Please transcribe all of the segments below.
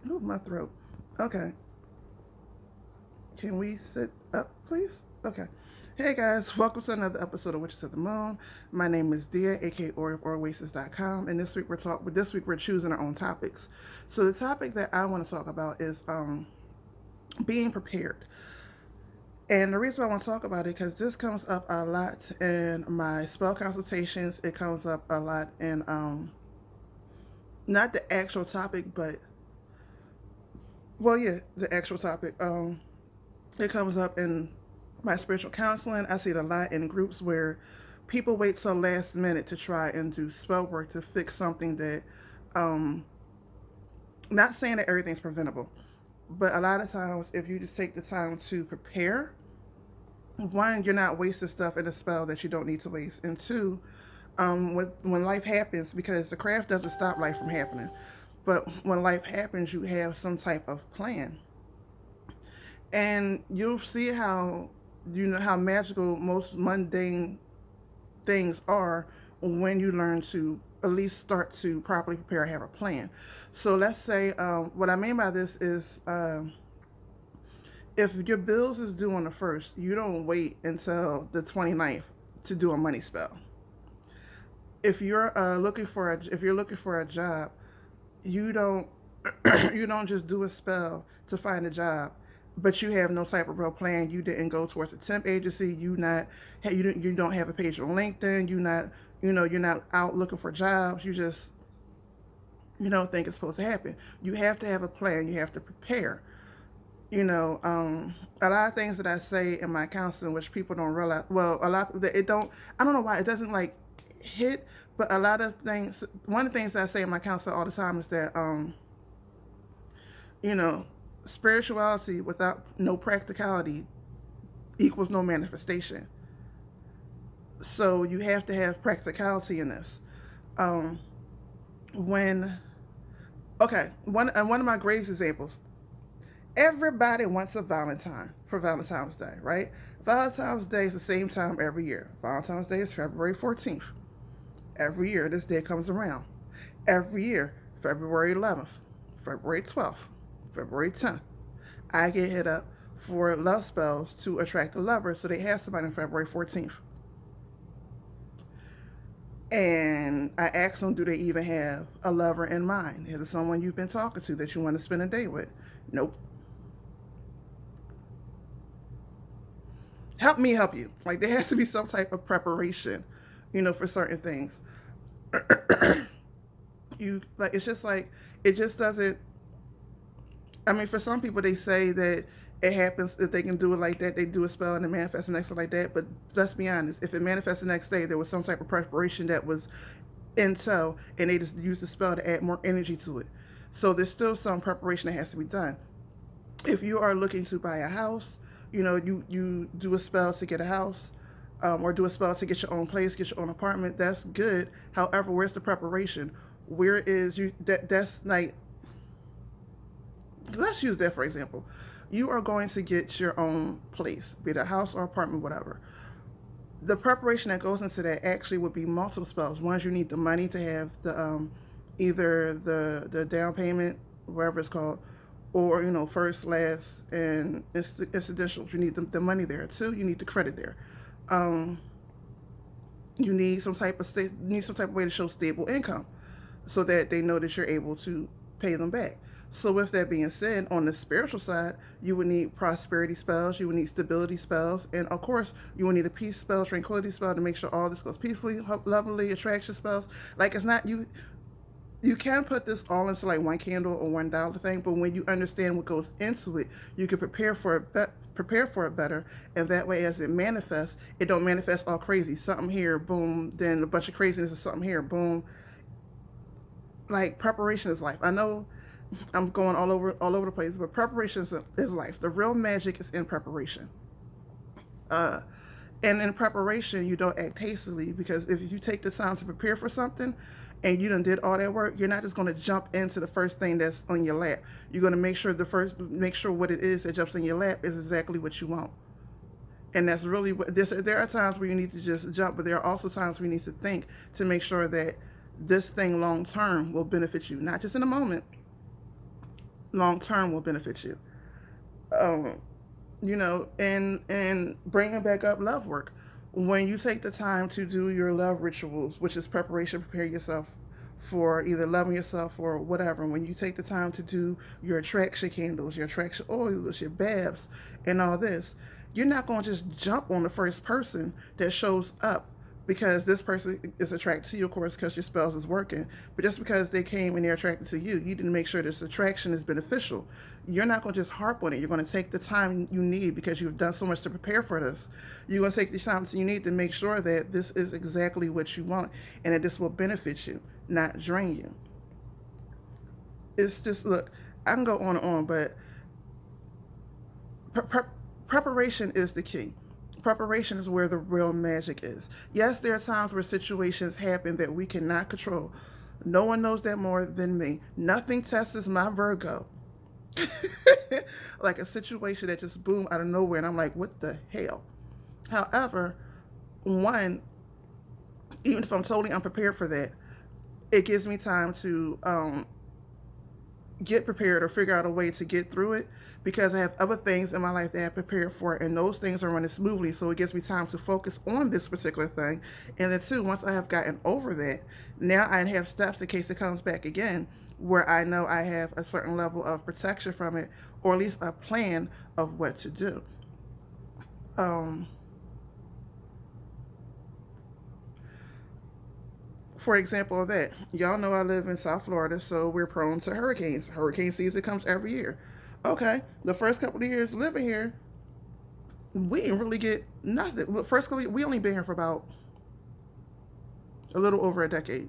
Ooh, my throat. Okay. Can we sit up, please? Okay. Hey guys, welcome to another episode of Witches of the Moon. My name is Dia, aka Ori of Oasis.com, and this week we're choosing our own topics. So the topic that I want to talk about is being prepared. And the reason why I want to talk about it because this comes up a lot in my spell consultations. It comes up a lot in not the actual topic, but well, yeah, the actual topic. It comes up in my spiritual counseling. I see it a lot in groups where people wait till last minute to try and do spell work to fix something that, um, not saying that everything's preventable, but a lot of times if you just take the time to prepare, one, you're not wasting stuff in a spell that you don't need to waste, and two, when life happens, because the craft doesn't stop life from happening, but when life happens, you have some type of plan, and you'll see how how magical most mundane things are when you learn to at least start to properly prepare and have a plan. So let's say what I mean by this is if your bills is due on the first, you don't wait until the 29th to do a money spell. If you're looking for a job, you don't you don't just do a spell to find a job, but you have no type of real plan. You didn't go towards a temp agency. You don't have a page on LinkedIn. You're not out looking for jobs. You don't think it's supposed to happen. You have to have a plan. You have to prepare. A lot of things that I say in my counseling, which people don't realize. Well, a lot that it don't. I don't know why it doesn't like hit, but a lot of things. One of the things that I say in my counseling all the time is that you know, spirituality without no practicality equals no manifestation. So you have to have practicality in this. Um, when one of my greatest examples, everybody wants a Valentine for Valentine's Day, right? Valentine's Day is the same time every year. Valentine's Day is February 14th. Every year this day comes around. Every year, February 11th, February 12th, February 10th, I get hit up for love spells to attract a lover, so they have somebody on February 14th. And I ask them, do they even have a lover in mind? Is it someone you've been talking to that you want to spend a day with? Nope. Help me help you. Like there has to be some type of preparation, for certain things. You like it's just like it just doesn't. I mean, for some people, they say that it happens if they can do it like that. They do a spell and it manifests the next day like that. But let's be honest, if it manifests the next day, there was some type of preparation that was in tow, and they just used the spell to add more energy to it. So there's still some preparation that has to be done. If you are looking to buy a house, you do a spell to get a house, or do a spell to get your own place, get your own apartment. That's good. However, where's the preparation? Where is you? That's like, let's use that for example. You are going to get your own place, be it a house or apartment, whatever. The preparation that goes into that actually would be multiple spells. One, you need the money to have the either the down payment, whatever it's called, or first, last, and incidentals. You need the money there. Two, you need the credit there. Um, you need some type of way to show stable income, so that they know that you're able to pay them back. So with that being said, on the spiritual side, you would need prosperity spells, you would need stability spells, and of course, you would need a peace spell, tranquility spell to make sure all this goes peacefully, lovingly, attraction spells. Like it's not you can put this all into like one candle or $1 thing, but when you understand what goes into it, you can prepare for it better, and that way as it manifests, it don't manifest all crazy. Something here, boom, then a bunch of craziness, and something here, boom. Like preparation is life. I know I'm going all over the place, but preparation is life. The real magic is in preparation. Uh, and in preparation, you don't act hastily, because if you take the time to prepare for something and you done did all that work, you're not just going to jump into the first thing that's on your lap. You're going to make sure what it is that jumps in your lap is exactly what you want. And that's really what this. There are times where you need to just jump, but there are also times where you need to think to make sure that this thing long term will benefit you, not just in a moment, long term will benefit you. Um, and bringing back up love work. When you take the time to do your love rituals, which is preparation, prepare yourself for either loving yourself or whatever. When you take the time to do your attraction candles, your attraction oils, your baths, and all this, you're not going to just jump on the first person that shows up because this person is attracted to you, of course, because your spells is working. But just because they came and they're attracted to you, you didn't make sure this attraction is beneficial. You're not going to just harp on it. You're going to take the time you need because you've done so much to prepare for this. You're going to take the time you need to make sure that this is exactly what you want and that this will benefit you, not drain you. It's just, look, I can go on and on, but pre- pre- preparation is the key. Preparation is where the real magic is. Yes, there are times where situations happen that we cannot control. No one knows that more than me. Nothing tests my Virgo. Like a situation that just boom out of nowhere, and I'm like, what the hell? However, one, even if I'm totally unprepared for that, it gives me time to get prepared or figure out a way to get through it because I have other things in my life that I prepared for and those things are running smoothly. So it gives me time to focus on this particular thing. And then two, once I have gotten over that, now I have steps in case it comes back again where I know I have a certain level of protection from it or at least a plan of what to do. Um, for example of that, y'all know I live in South Florida, so we're prone to hurricanes. Hurricane season comes every year. Okay, the first couple of years living here, we didn't really get nothing. Look, first couple, we only been here for about a little over a decade.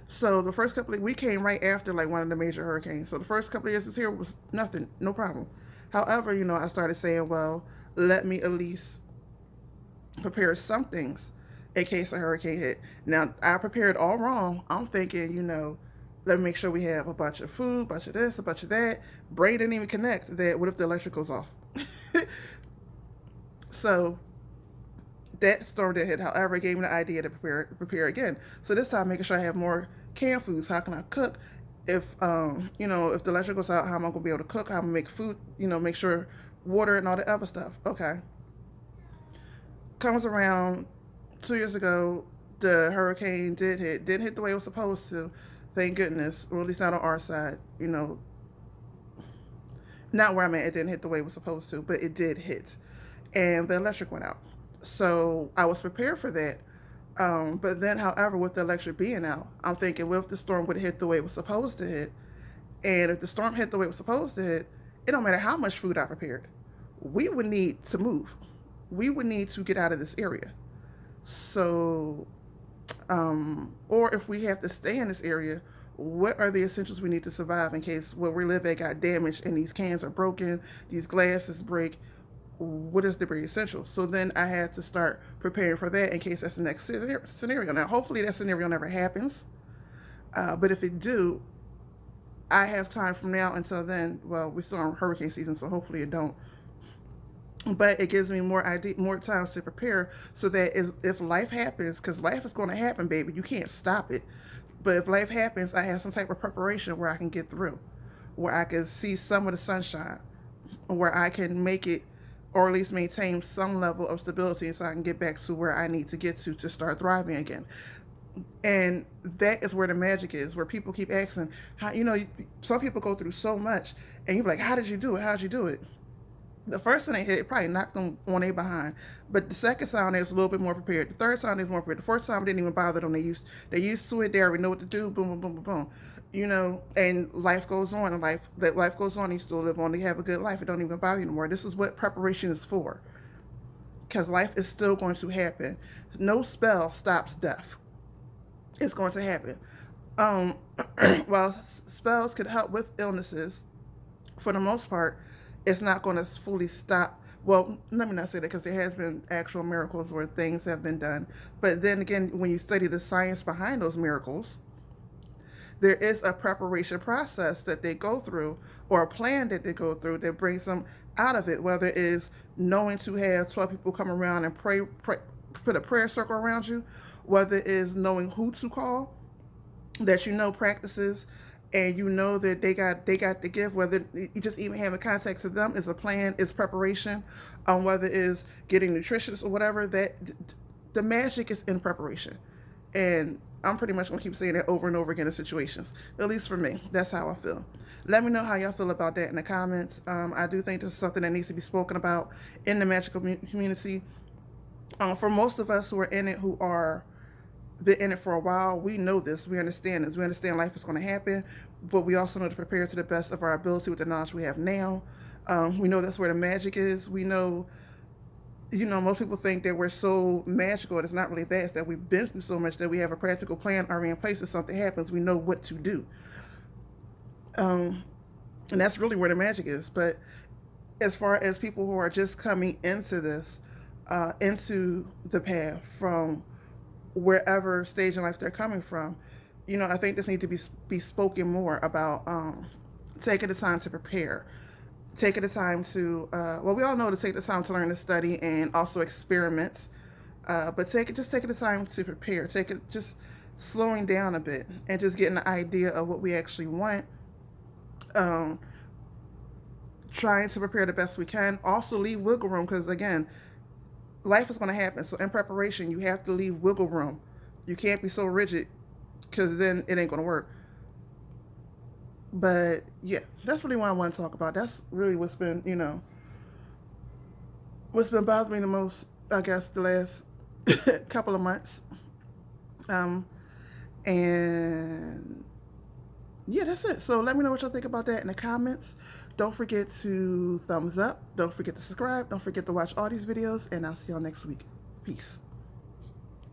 So the first couple of, we came right after like one of the major hurricanes. So the first couple of years was here was nothing, no problem. However, I started saying, well, let me at least prepare some things in case a hurricane hit. Now I prepared all wrong. I'm thinking, let me make sure we have a bunch of food, a bunch of this, a bunch of that. Brain didn't even connect that. What if the electric goes off? So that storm did hit. However, it gave me the idea to prepare again. So this time, making sure I have more canned foods. How can I cook? If the electric goes out, how am I gonna be able to cook? How am I gonna make food? Make sure water and all the other stuff. Okay. Comes around 2 years ago, the hurricane did hit. Didn't hit the way it was supposed to. Thank goodness, or at least not on our side. Not where I'm at. It didn't hit the way it was supposed to, but it did hit, and the electric went out. So I was prepared for that. But then, however, with the electric being out, I'm thinking, well, if the storm would have hit the way it was supposed to hit, and if the storm hit the way it was supposed to hit, it don't matter how much food I prepared. We would need to move. We would need to get out of this area. So, or if we have to stay in this area, what are the essentials we need to survive in case where we live at got damaged and these cans are broken, these glasses break? What is the very essential? So then I had to start preparing for that in case that's the next scenario. Now, hopefully that scenario never happens. But if it do, I have time from now until then. Well, we're still in hurricane season, so hopefully it don't. But it gives me more times to prepare, so that if life happens, because life is going to happen, baby, you can't stop it. But if life happens, I have some type of preparation where I can get through, where I can see some of the sunshine, where I can make it or at least maintain some level of stability so I can get back to where I need to get to start thriving again. And that is where the magic is, where people keep asking, how, some people go through so much, and you're like, how did you do it? How did you do it? The first time they hit, it probably knocked them on their behind. But the second time, they was a little bit more prepared. The third time, they was more prepared. The fourth time, it didn't even bother them. They used to it. They already know what to do. Boom, boom, boom, boom, boom. And life goes on. And life goes on. You still live on. You have a good life. It don't even bother you anymore. This is what preparation is for. Because life is still going to happen. No spell stops death. It's going to happen. Um, while spells could help with illnesses, for the most part, it's not going to fully stop. Well, let me not say that because there has been actual miracles where things have been done. But then again, when you study the science behind those miracles, there is a preparation process that they go through or a plan that they go through that brings them out of it, whether it is knowing to have 12 people come around and pray, put a prayer circle around you, whether it is knowing who to call that practices and you know that they got the gift, whether you just even having contact to them is a plan, is preparation, whether it's getting nutritious or whatever, that the magic is in preparation. And I'm pretty much gonna keep saying that over and over again in situations. At least for me, that's how I feel. Let me know how y'all feel about that in the comments. I do think this is something that needs to be spoken about in the magical community. For most of us who are in it, who are been in it for a while, we know this. We understand this. We understand life is going to happen, but we also know to prepare to the best of our ability with the knowledge we have now. We know that's where the magic is. We know, most people think that we're so magical. It's not really that. It's that we've been through so much that we have a practical plan already in place. If something happens, we know what to do. And that's really where the magic is. But as far as people who are just coming into this, into the path from wherever stage in life they're coming from, I think this needs to be spoken more about, taking the time to prepare, taking the time to, well, we all know to take the time to learn, to study, and also experiment, but just taking the time to prepare, just slowing down a bit and just getting the idea of what we actually want, um, trying to prepare the best we can. Also leave wiggle room, because again, life is going to happen. So in preparation, you have to leave wiggle room. You can't be so rigid, because then it ain't going to work. But yeah, that's really what I want to talk about. That's really what's been bothering me the most, I guess, the last couple of months. Um, and yeah, that's it. So let me know what y'all think about that in the comments. Don't forget to thumbs up. Don't forget to subscribe. Don't forget to watch all these videos. And I'll see y'all next week. Peace.